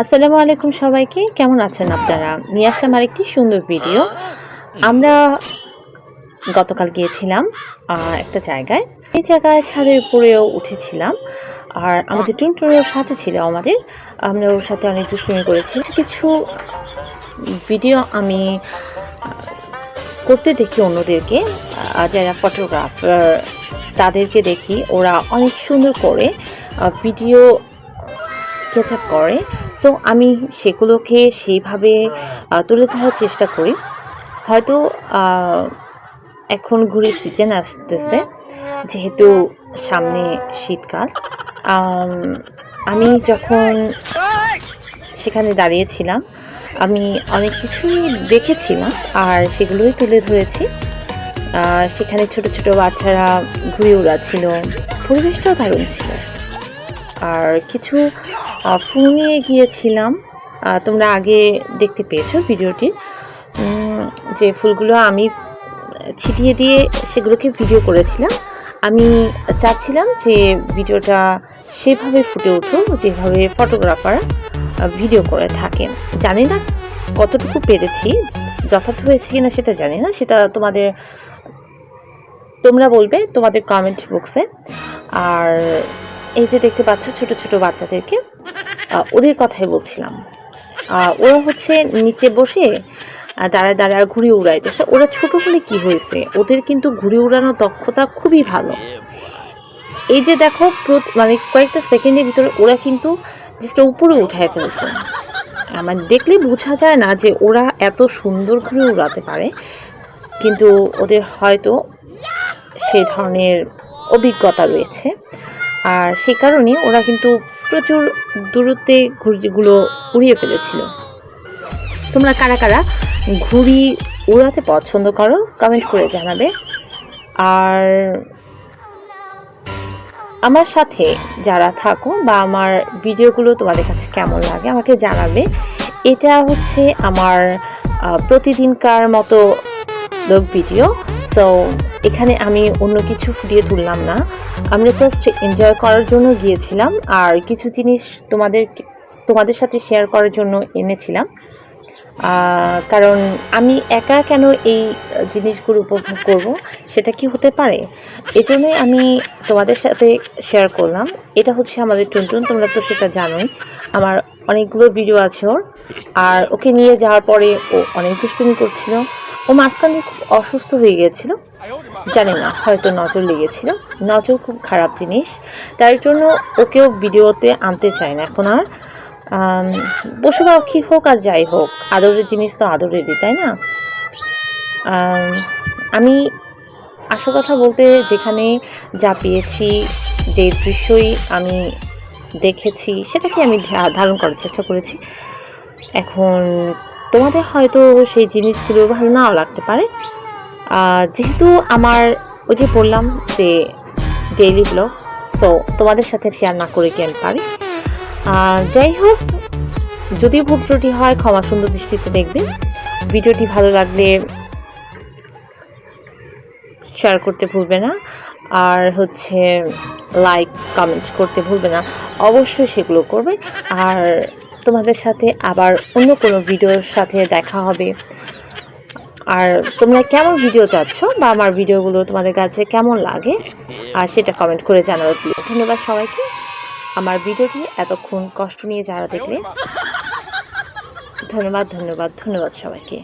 আসসালামু আলাইকুম সবাইকে, কেমন আছেন আপনারা? নিয়ে আসলাম আরেকটি সুন্দর ভিডিও। আমরা গতকাল গিয়েছিলাম একটা জায়গায়। এই জায়গায় ছাদের উপরেও উঠেছিলাম। আর আমাদের টুনটুনিও সাথে ছিল আমাদের। আমরা ওর সাথে অনেক দুষ্টুমি করেছি। কিছু ভিডিও আমি করতে দেখি অন্যদেরকে, যারা ফটোগ্রাফার তাদেরকে দেখি ওরা অনেক সুন্দর করে ভিডিও ক্যাচ আপ করে। সো আমি সেগুলোকে সেইভাবে তুলে ধরার চেষ্টা করি। হয়তো এখন ঘুড়ির সিজন আসতেছে, যেহেতু সামনে শীতকাল। আমি যখন সেখানে দাঁড়িয়েছিলাম আমি অনেক কিছুই দেখেছিলাম আর সেগুলোই তুলে ধরেছি। সেখানে ছোট ছোট বাচ্চারা ঘুড়ি উড়াচ্ছিল, পরিবেশটাও দারুণ ছিল। আর কিছু ফুল নিয়ে গিয়েছিলাম, তোমরা আগে দেখতে পেয়েছো ভিডিওটি, যে ফুলগুলো আমি ছিটিয়ে দিয়ে সেগুলোকে ভিডিও করেছিলাম। আমি চাচ্ছিলাম যে ভিডিওটা সেভাবে ফুটে উঠুক যেভাবে ফটোগ্রাফার ভিডিও করে থাকেন। জানি না কতটুকু পেরেছি, যথার্থ হয়েছে কিনা সেটা জানি না, সেটা তোমরা বলবে তোমাদের কমেন্ট বক্সে। আর এই যে দেখতে পাচ্ছ ছোট ছোট বাচ্চাদেরকে, ওদের কথাই বলছিলাম। ওরা হচ্ছে নিচে বসে দাঁড়ায় দাঁড়ায় ঘুড়ি উড়াইতেছে। ওরা ছোট হলে কি হয়েছে, ওদের কিন্তু ঘুড়ি উড়ানোর দক্ষতা খুবই ভালো। এই যে দেখো মানে কয়েকটা সেকেন্ডের ভিতরে ওরা কিন্তু জিনিসটা উপরে উঠায় ফেলছে। আমার দেখলে বোঝা যায় না যে ওরা এত সুন্দর ঘুড়ি উড়াতে পারে, কিন্তু ওদের হয়তো সেই ধরনের অভিজ্ঞতা রয়েছে। আর সেই কারণে ওরা কিন্তু প্রচুর দূরত্বে ঘুড়িগুলো উড়িয়ে ফেলেছিল। তোমরা কারা কারা ঘুড়ি উড়াতে পছন্দ করো কমেন্ট করে জানাবে। আর আমার সাথে যারা থাকো বা আমার ভিডিওগুলো তোমাদের কাছে কেমন লাগে আমাকে জানাবে। এটা হচ্ছে আমার প্রতিদিনকার মতো ভিডিও। সো এখানে আমি অন্য কিছু ফুটিয়ে তুললাম না, আমরা জাস্ট এনজয় করার জন্য গিয়েছিলাম আর কিছু জিনিস তোমাদের সাথে শেয়ার করার জন্য এনেছিলাম। কারণ আমি একা কেন এই জিনিসগুলো উপভোগ করব, সেটা কি হতে পারে, এজন্যই আমি তোমাদের সাথে শেয়ার করলাম। এটা হচ্ছে আমাদের টুনটুন, তোমরা তো সেটা জানোই। আমার অনেকগুলো ভিডিও আছে ওর। আর ওকে নিয়ে যাওয়ার পরে ও অনেক দুষ্টুমি করছিল। ও মাঝখানে খুব অসুস্থ হয়ে গিয়েছিল, জানি না হয়তো নজর লেগেছিল। নজর খুব খারাপ জিনিস, তার জন্য ওকেও ভিডিওতে আনতে চায় না এখন আর। পশু পাখি হোক আর যাই হোক, আদরের জিনিস তো আদরেরই, তাই না? আমি আসল কথা বলতে যেখানে যা পেয়েছি, যে দৃশ্যই আমি দেখেছি সেটাকে আমি ধারণ করার চেষ্টা করেছি। এখন তোমাদের হয়তো সেই জিনিসগুলো ভালো নাও লাগতে পারে। যেহেতু আমার ওই যে বললাম যে ডেইলি ব্লগ, সো তোমাদের সাথে শেয়ার না করে কি আমি পারি। যাই হোক, যদি ভুল ত্রুটি হয় ক্ষমা সুন্দর দৃষ্টিতে দেখবেন। ভিডিওটি ভালো লাগলে শেয়ার করতে ভুলবে না, আর হচ্ছে লাইক কমেন্ট করতে ভুলবে না, অবশ্যই সেগুলো করবে। আর তোমাদের সাথে আবার অন্য কোনো ভিডিওর সাথে দেখা হবে। আর তোমরা কেমন ভিডিও চাচ্ছ বা আমার ভিডিওগুলো তোমাদের কাছে কেমন লাগে আর সেটা কমেন্ট করে জানাবে প্লিজ। ধন্যবাদ সবাইকে। আমার ভিডিওটি এতক্ষণ কষ্ট নিয়ে যারা দেখলে, ধন্যবাদ ধন্যবাদ ধন্যবাদ সবাইকে।